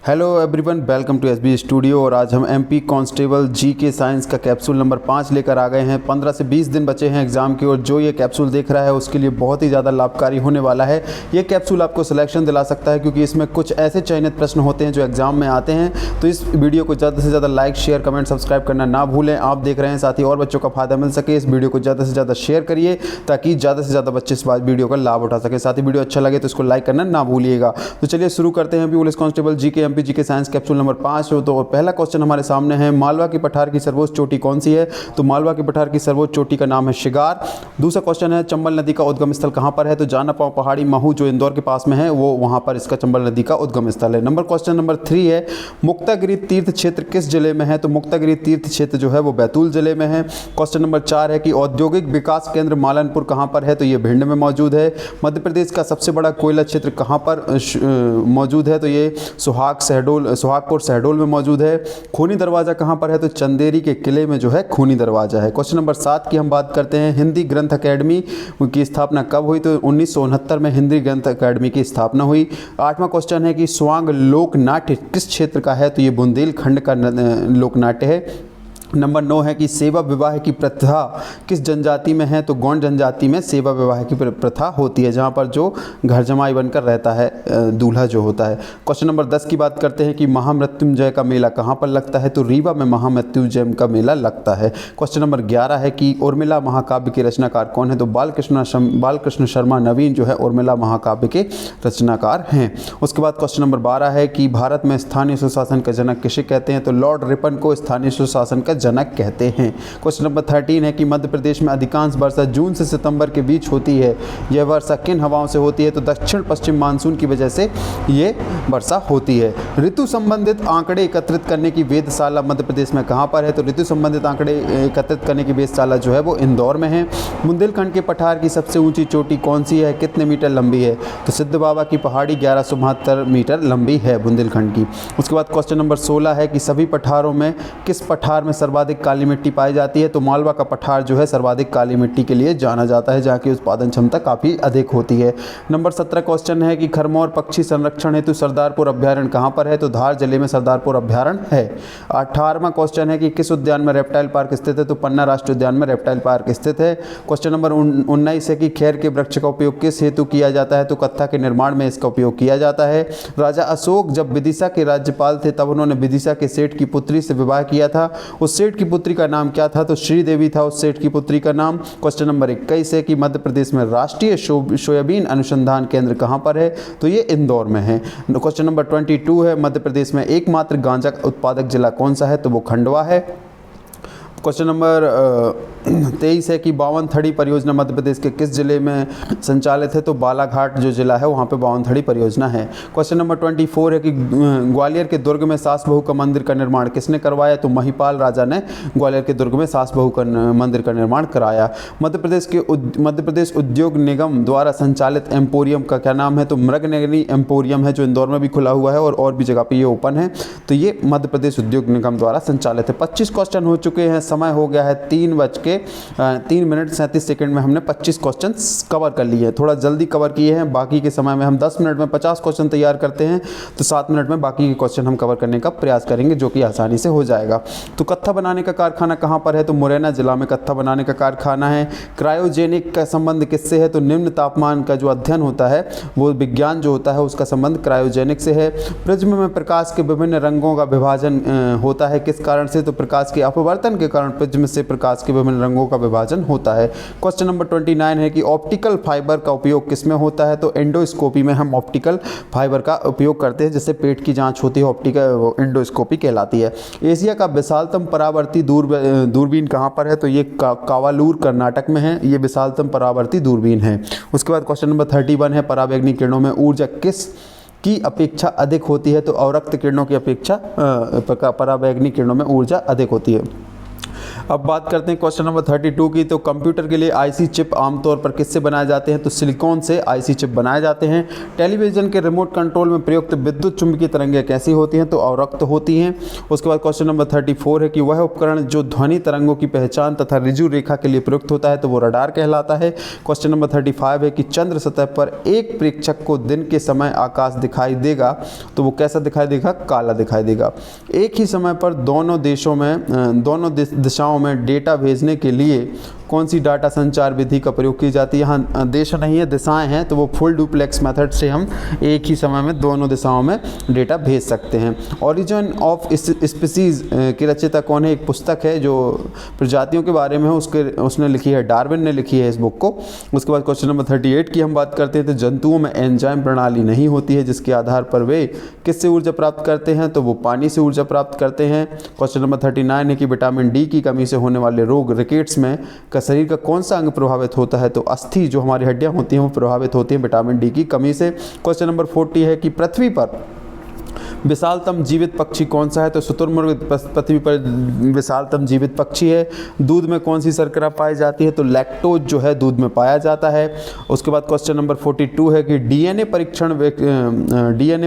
Hello everyone, welcome to SB studio. और आज हम एमपी कांस्टेबल जीके साइंस का कैप्सूल नंबर 5 लेकर आ गए हैं। 15 से 20 दिन बचे हैं एग्ज़ाम की, और जो ये कैप्सूल देख रहा है उसके लिए बहुत ही ज़्यादा लाभकारी होने वाला है। ये कैप्सूल आपको सिलेक्शन दिला सकता है, क्योंकि इसमें कुछ ऐसे चयनित प्रश्न होते हैं जो एग्ज़ाम में आते हैं। तो इस वीडियो को ज़्यादा से ज़्यादा लाइक, शेयर, कमेंट, सब्सक्राइब करना ना भूलें। आप देख रहे हैं, साथ ही और बच्चों का फायदा मिल सके, इस वीडियो को ज़्यादा से ज़्यादा शेयर करिए, ताकि ज़्यादा से ज़्यादा बच्चे इस वीडियो का लाभ उठा सके। साथ ही वीडियो अच्छा लगे तो इसको लाइक करना ना भूलिएगा। तो चलिए शुरू करते हैं police constable GK MP GK science capsule number 5। तो पहला क्वेश्चन हमारे सामने है, मालवा की पठार की सर्वोच्च चोटी कौन सी है? तो मालवा की पठार की सर्वोच्च चोटी का नाम है शिगार। दूसरा क्वेश्चन है, चंबल नदी का उद्गम स्थल कहां पर है? तो जाना पाव पहाड़ी महू जो इंदौर के पास में है, वो वहां पर इसका चंबल नदी का उद्गम स्थल है। क्वेश्चन नंबर 3 है, मुक्तागिरी तीर्थ क्षेत्र किस जिले में है? तो मुक्तागिरी तीर्थ क्षेत्र जो है वो बैतूल जिले में है। क्वेश्चन नंबर 4 है कि औद्योगिक विकास केंद्र मालनपुर कहां पर है? तो ये भिंड में मौजूद है। मध्य प्रदेश का सबसे बड़ा कोयला क्षेत्र कहां पर मौजूद है? तो ये सुहागपुर शहडोल में मौजूद है। खूनी दरवाजा कहां पर है? तो चंदेरी के किले में जो है खूनी दरवाजा है। क्वेश्चन नंबर 7 की हम बात करते हैं, हिंदी ग्रंथ अकेडमी की स्थापना कब हुई? तो 1969 में हिंदी ग्रंथ अकेडमी की स्थापना हुई। 8वां क्वेश्चन है कि स्वांग लोक नाट्य किस क्षेत्र का है? तो ये बुंदेलखंड का लोक नाट्य है। नंबर 9 है कि सेवा विवाह की प्रथा किस जनजाति में है? तो गौंड जनजाति में सेवा विवाह की प्रथा होती है, जहाँ पर जो घर जमाई बनकर रहता है दूल्हा जो होता है। क्वेश्चन नंबर 10 की बात करते हैं कि महामृत्युंजय का मेला कहाँ पर लगता है? तो रीवा में महामृत्युंजय का मेला लगता है। क्वेश्चन नंबर 11 है कि उर्मिला महाकाव्य के रचनाकार कौन है? तो बालकृष्ण शर्मा नवीन जो है उर्मिला महाकाव्य के रचनाकार हैं। उसके बाद क्वेश्चन नंबर 12 है कि भारत में स्थानीय सुशासन का जनक किसे कहते हैं? तो लॉर्ड रिपन को स्थानीय सुशासन का जनक कहते हैं। क्वेश्चन नंबर 13 है कि मध्य प्रदेश में अधिकांश वर्षा जून से सितंबर के बीच होती है। यह वर्षा किन हवाओं से होती है? तो दक्षिण पश्चिम मानसून की वजह से ये वर्षा होती है। ऋतु संबंधित आंकड़े एकत्रित करने की वेधशाला मध्य प्रदेश में कहां पर है? तो ऋतु संबंधित आंकड़े एकत्रित करने की वेधशाला जो है वो इंदौर में है। बुंदेलखंड के पठार की सबसे ऊंची चोटी कौन सी है? कितने मीटर लंबी है? तो सिद्ध बाबा की पहाड़ी 1172 मीटर लंबी है बुंदेलखंड की। उसके बाद क्वेश्चन नंबर 16 है कि सभी पठारों में किस पठार में सर्वाधिक काली मिट्टी पाई जाती है? तो मालवा का पठार जो है सर्वाधिक काली मिट्टी के लिए जाना जाता है, जहाँ की उत्पादन क्षमता काफ़ी अधिक होती है। नंबर 17 क्वेश्चन है कि खरमौर पक्षी संरक्षण हेतु सरदारपुर अभ्यारण्य कहाँ पर है? तो धार जिले में सरदारपुर अभ्यारण्य है। 18वां क्वेश्चन है कि किस उद्यान में रेप्टाइल पार्क स्थित है? तो पन्ना राष्ट्रीय उद्यान में रेप्टाइल पार्क स्थित है। क्वेश्चन नंबर 19 है कि खैर के वृक्ष का उपयोग किस हेतु किया जाता है? तो कत्था के निर्माण में इसका उपयोग किया जाता है। राजा अशोक जब विदिशा के राज्यपाल थे, तब उन्होंने विदिशा के सेठ की पुत्री से विवाह किया था। उस सेठ की पुत्री का नाम क्या था? तो श्रीदेवी था उस सेठ की पुत्री का नाम। क्वेश्चन नंबर 21 है कि मध्य प्रदेश में राष्ट्रीय सोयाबीन अनुसंधान केंद्र कहां पर है? तो ये इंदौर में है। क्वेश्चन नंबर 22 है, मध्य प्रदेश में एकमात्र गांजा उत्पादक जिला कौन सा है? तो वो खंडवा है। क्वेश्चन नंबर 23 है कि बावनथड़ी परियोजना मध्य प्रदेश के किस जिले में संचालित है? तो बालाघाट जो जिला है वहाँ पे बावनथड़ी परियोजना है। क्वेश्चन नंबर 24 है कि ग्वालियर के दुर्ग में सास बहू का मंदिर का निर्माण किसने करवाया? तो महिपाल राजा ने ग्वालियर के दुर्ग में सास बहू का मंदिर का निर्माण कराया। मध्य प्रदेश उद्योग निगम द्वारा संचालित एम्पोरियम का क्या नाम है? तो मृगनगरी एम्पोरियम है, जो इंदौर में भी खुला हुआ है और भी जगह पर ये ओपन है। तो ये मध्य प्रदेश उद्योग निगम द्वारा संचालित है। 25 क्वेश्चन हो चुके हैं, समय हो गया है 3 मिनट 37 सेकंड में हमने 25 क्वेश्चन कवर कर लिए हैं। थोड़ा जल्दी कवर किए हैं। बाकी के समय में हम 10 मिनट में 50 क्वेश्चन तैयार करते हैं, तो 7 मिनट में बाकी के क्वेश्चन हम कवर करने का प्रयास करेंगे, जो कि आसानी से हो जाएगा। तो कत्था बनाने का कारखाना कहाँ पर है? तो मुरैना जिला में कत्था बनाने का कारखाना है। क्रायोजेनिक का संबंध किससे है? तो निम्न तापमान का जो अध्ययन होता है, वो विज्ञान जो होता है उसका संबंध क्रायोजेनिक से है। प्रिज्म में प्रकाश के विभिन्न रंगों का विभाजन होता है किस कारण से? तो प्रकाश के अपवर्तन के कारण प्रिज्म से प्रकाश के विभिन्न रंगों का विभाजन होता है। क्वेश्चन नंबर 29 है कि ऑप्टिकल फाइबर का उपयोग किसमें होता है? तो एंडोस्कोपी में हम ऑप्टिकल फाइबर का उपयोग करते हैं, जिससे पेट की जांच होती है, ऑप्टिकल एंडोस्कोपी कहलाती है। एशिया का विशालतम परावर्ती दूरबीन कहाँ पर है? तो ये कावालूर कर्नाटक में है। ये विशालतम परावर्ती दूरबीन है। उसके बाद क्वेश्चन नंबर 31 है, पराबैंगनी किरणों में ऊर्जा किस की अपेक्षा अधिक होती है? तो अवरक्त किरणों की अपेक्षा पराबैंगनी किरणों में ऊर्जा अधिक होती है। अब बात करते हैं क्वेश्चन नंबर 32 की। तो कंप्यूटर के लिए आईसी चिप आमतौर पर किससे बनाए जाते हैं? तो सिलिकॉन से आईसी चिप बनाए जाते हैं। टेलीविजन के रिमोट कंट्रोल में प्रयुक्त विद्युत चुंबकीय तरंगें कैसी होती हैं? तो अवरक्त होती हैं। उसके बाद क्वेश्चन नंबर 34 है कि वह उपकरण जो ध्वनि तरंगों की पहचान तथा ऋजु रेखा के लिए प्रयुक्त होता है, तो वो रडार कहलाता है। क्वेश्चन नंबर 35 है कि चंद्र सतह पर एक प्रेक्षक को दिन के समय आकाश दिखाई देगा, तो वो कैसा दिखाई देगा? काला दिखाई देगा। एक ही समय पर दोनों दिशाओं में डेटा भेजने के लिए कौन सी डाटा संचार विधि का प्रयोग की जाती है? यहाँ देश नहीं है, दिशाएं हैं, तो वो फुल डुप्लेक्स मेथड से हम एक ही समय में दोनों दिशाओं में डेटा भेज सकते हैं। ओरिजिन ऑफ स्पीसीज की रचयिता कौन है? एक पुस्तक है जो प्रजातियों के बारे में है, उसने लिखी है, डार्विन ने लिखी है इस बुक को। उसके बाद क्वेश्चन नंबर 38 की हम बात करते हैं। तो जंतुओं में एंजाइम प्रणाली नहीं होती है, जिसके आधार पर वे किससे ऊर्जा प्राप्त करते हैं? तो वो पानी से ऊर्जा प्राप्त करते हैं। क्वेश्चन नंबर 39 है कि विटामिन डी की कमी से होने वाले रोग रिकेट्स में शरीर का कौन सा अंग प्रभावित होता है? तो अस्थि, जो हमारी हड्डियां होती हैं, वो प्रभावित होती हैं विटामिन डी की कमी से। क्वेश्चन नंबर 40 है कि पृथ्वी पर विशालतम जीवित पक्षी कौन सा है? तो शुतुरमुर्ग पृथ्वी पर विशालतम जीवित पक्षी है। दूध में कौन सी शर्करा पाई जाती है? तो लैक्टोज जो है दूध में पाया जाता है। उसके बाद क्वेश्चन नंबर 42 है कि डीएनए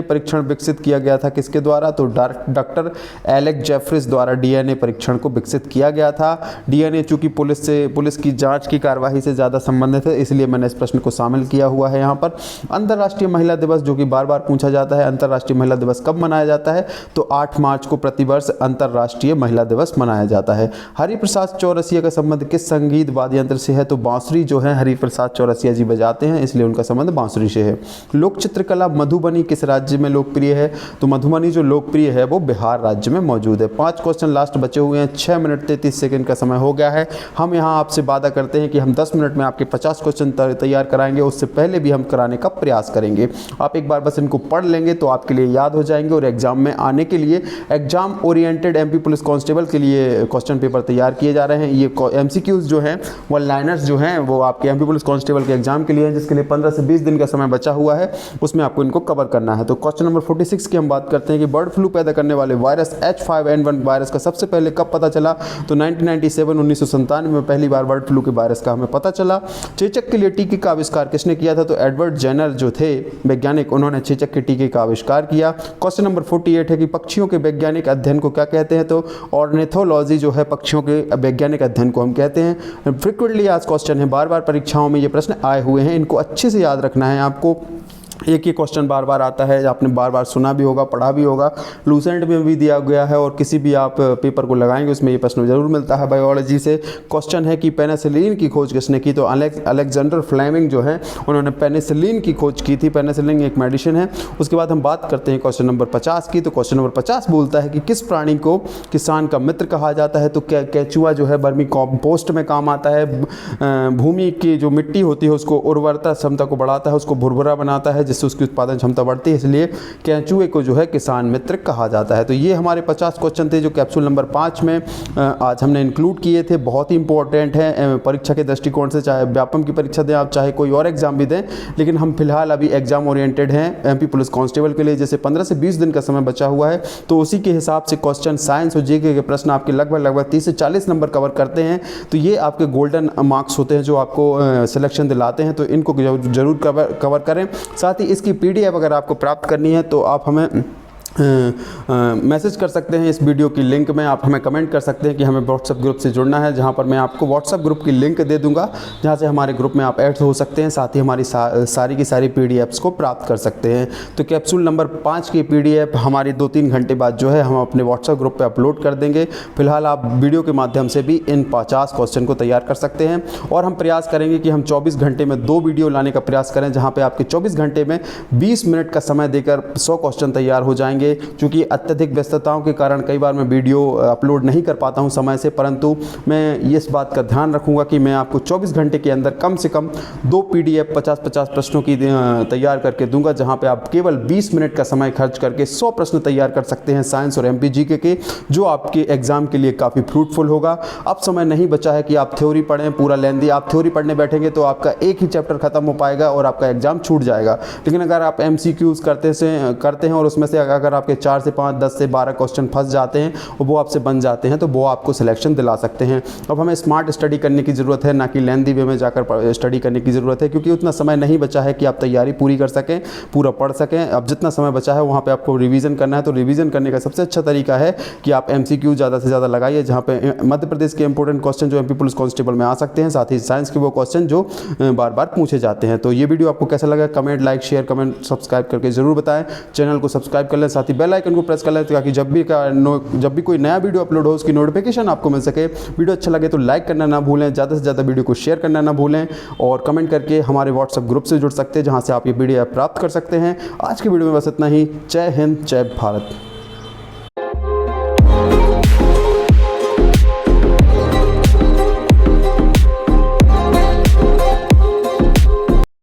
परीक्षण विकसित किया गया था किसके द्वारा? तो डॉक्टर एलेक्स जेफरिस द्वारा डीएनए परीक्षण को विकसित किया गया था। डीएनए चूंकि पुलिस की जांच की कार्यवाही से ज़्यादा संबंधित है, इसलिए मैंने इस प्रश्न को शामिल किया हुआ है यहाँ पर। अंतर्राष्ट्रीय महिला दिवस, जो कि बार बार पूछा जाता है, अंतर्राष्ट्रीय महिला दिवस कब मनाया जाता है? तो 8 मार्च को प्रतिवर्ष अंतर्राष्ट्रीय महिला दिवस मनाया जाता है। हरिप्रसाद चौरसिया का संबंध किस संगीत वाद्य यंत्र से है? तो बांसुरी जो है हरिप्रसाद चौरसिया जी बजाते हैं, इसलिए उनका संबंध बांसुरी से है। लोक चित्रकला मधुबनी किस राज्य में लोकप्रिय है? तो मधुबनी जो लोकप्रिय है वो बिहार राज्य में मौजूद है। 5 क्वेश्चन लास्ट बचे हुए हैं। 6 मिनट 33 सेकंड का समय हो गया है। हम यहाँ आपसे वादा करते हैं कि हम 10 मिनट में आपके 50 क्वेश्चन तैयार कराएंगे, उससे पहले भी हम कराने का प्रयास करेंगे। आप एक बार बस इनको पढ़ लेंगे तो आपके लिए याद हो जाएंगे, और एग्जाम में आने के लिए exam oriented MP police constable के लिए क्वेश्चन पेपर तैयार किए जा रहे हैं। ये एमसीक्यूज जो हैं, वन लाइनर्स जो हैं, वो आपके एमपी पुलिस कांस्टेबल के एग्जाम के लिए हैं, जिसके लिए 15 से 20 दिन का समय बचा हुआ है, उसमें आपको इनको कवर करना है। तो क्वेश्चन नंबर 46 की हम बात करते हैं कि बर्ड फ्लू पैदा करने वाले वायरस H5N1 वायरस का सबसे पहले कब पता चला? तो 1997 में पहली बार बर्ड फ्लू के वायरस का हमें पता चला। चेचक के लिए टीके का आविष्कार किसने किया था? तो एडवर्ड जेनर जो थे वैज्ञानिक, उन्होंने चेचक के टीके का आविष्कार किया। क्वेश्चन नंबर 48 है कि पक्षियों के वैज्ञानिक अध्ययन को क्या कहते हैं? तो ऑर्निथोलॉजी जो है पक्षियों के वैज्ञानिक अध्ययन को हम कहते हैं। फ्रीक्वेंटली आज क्वेश्चन है, बार बार परीक्षाओं में ये प्रश्न आए हुए हैं, इनको अच्छे से याद रखना है आपको। एक ही क्वेश्चन बार बार आता है, आपने बार बार सुना भी होगा, पढ़ा भी होगा, लूसेंट में भी दिया गया है, और किसी भी आप पेपर को लगाएंगे उसमें ये प्रश्न जरूर मिलता है। बायोलॉजी से क्वेश्चन है कि पेनिसिलिन की खोज किसने की? तो अलेक्जेंडर फ्लेमिंग जो है, उन्होंने पेनिसिलिन की खोज की थी। पेनिसिलिन एक मेडिसिन है। उसके बाद हम बात करते हैं क्वेश्चन नंबर 50 की। तो क्वेश्चन नंबर 50 बोलता है कि किस प्राणी को किसान का मित्र कहा जाता है? तो केचुआ जो है वर्मी कंपोस्ट में काम आता है। भूमि की जो मिट्टी होती है उसको उर्वरता क्षमता को बढ़ाता है, उसको भुरभुरा बनाता है, जिससे उसकी उत्पादन क्षमता बढ़ती है, इसलिए केंचुए को जो है किसान मित्र कहा जाता है। तो ये हमारे 50 क्वेश्चन थे जो कैप्सूल नंबर 5 में आज हमने इंक्लूड किए थे। बहुत ही इंपॉर्टेंट है परीक्षा के दृष्टिकोण से, चाहे व्यापम की परीक्षा दें आप, चाहे कोई और एग्जाम भी दें, लेकिन हम फिलहाल अभी एग्जाम ओरिएंटेड हैं एमपी पुलिस कांस्टेबल के लिए। जैसे 15 से 20 दिन का समय बचा हुआ है, तो उसी के हिसाब से क्वेश्चन साइंस और जीके के प्रश्न आपके लगभग 30 से 40 नंबर कवर करते हैं। तो ये आपके गोल्डन मार्क्स होते हैं जो आपको सिलेक्शन दिलाते हैं, तो इनको जरूर कवर करें। साथ ही इसकी पीडीएफ अगर आपको प्राप्त करनी है तो आप हमें मैसेज कर सकते हैं इस वीडियो की लिंक में। आप हमें कमेंट कर सकते हैं कि हमें व्हाट्सएप ग्रुप से जुड़ना है, जहां पर मैं आपको व्हाट्सएप ग्रुप की लिंक दे दूंगा, जहां से हमारे ग्रुप में आप ऐड हो सकते हैं। साथ ही हमारी सारी की सारी पीडीएफ्स को प्राप्त कर सकते हैं। तो कैप्सूल नंबर 5 की पीडीएफ हमारी 2-3 घंटे बाद जो है हम अपने व्हाट्सएप ग्रुप पर अपलोड कर देंगे। फिलहाल आप वीडियो के माध्यम से भी इन 50 क्वेश्चन को तैयार कर सकते हैं, और हम प्रयास करेंगे कि हम 24 घंटे में 2 वीडियो लाने का प्रयास करें, जहाँ पर आपके 24 घंटे में 20 मिनट का समय देकर 100 क्वेश्चन तैयार हो जाएंगे। क्योंकि अत्यधिक व्यस्तताओं के कारण कई बार मैं वीडियो अपलोड नहीं कर पाता हूं समय से, परंतु मैं इस बात का ध्यान रखूंगा कि मैं आपको 24 घंटे के अंदर कम से कम 2 पीडीएफ 50-50 प्रश्नों की तैयार करके दूंगा, जहां पे आप केवल 20 मिनट का समय खर्च करके 100 प्रश्न तैयार कर सकते हैं साइंस और एमपी जीके के, जो आपके एग्जाम के लिए काफ़ी फ्रूटफुल होगा। अब समय नहीं बचा है कि आप थ्योरी पढ़ें पूरा लेंदी। आप थ्योरी पढ़ने बैठेंगे तो आपका एक ही चैप्टर खत्म हो पाएगा और आपका एग्जाम छूट जाएगा। लेकिन अगर आप एमसीक्यूज करते हैं और उसमें से अगर अगर आपके 4 से 5, 10 से 12 क्वेश्चन फंस जाते हैं और वो आपसे बन जाते हैं तो वो आपको सिलेक्शन दिला सकते हैं। अब हमें स्मार्ट स्टडी करने की ज़रूरत है, ना कि लेंथी वे में जाकर स्टडी करने की ज़रूरत है, क्योंकि उतना समय नहीं बचा है कि आप तैयारी पूरी कर सकें, पूरा पढ़ सकें। अब जितना समय बचा है वहाँ पे आपको रिवीजन करना है, तो रिवीजन करने का सबसे अच्छा तरीका है कि आप एमसीक्यू ज़्यादा से ज़्यादा लगाइए, जहाँ पे मध्य प्रदेश के इंपॉर्टेंट क्वेश्चन जो एमपी पुलिस कांस्टेबल में आ सकते हैं, साथ ही साइंस के वो क्वेश्चन जो बार बार पूछे जाते हैं। तो ये वीडियो आपको कैसा लगा, comment, like, share, comment, subscribe करके ज़रूर बताएं। चैनल को सब्सक्राइब कर लें, साथ ही बेल आइकन को प्रेस कर लें ताकि जब भी कोई नया वीडियो अपलोड हो उसकी नोटिफिकेशन आपको मिल सके। वीडियो अच्छा लगे तो लाइक करना ना भूलें, ज़्यादा से ज़्यादा वीडियो को शेयर करना ना भूलें और कमेंट करके हमारे व्हाट्सएप ग्रुप से जुड़ सकते हैं, जहाँ से आप ये वीडियो प्राप्त कर सकते हैं। आज की वीडियो में बस इतना ही। जय हिंद, जय भारत।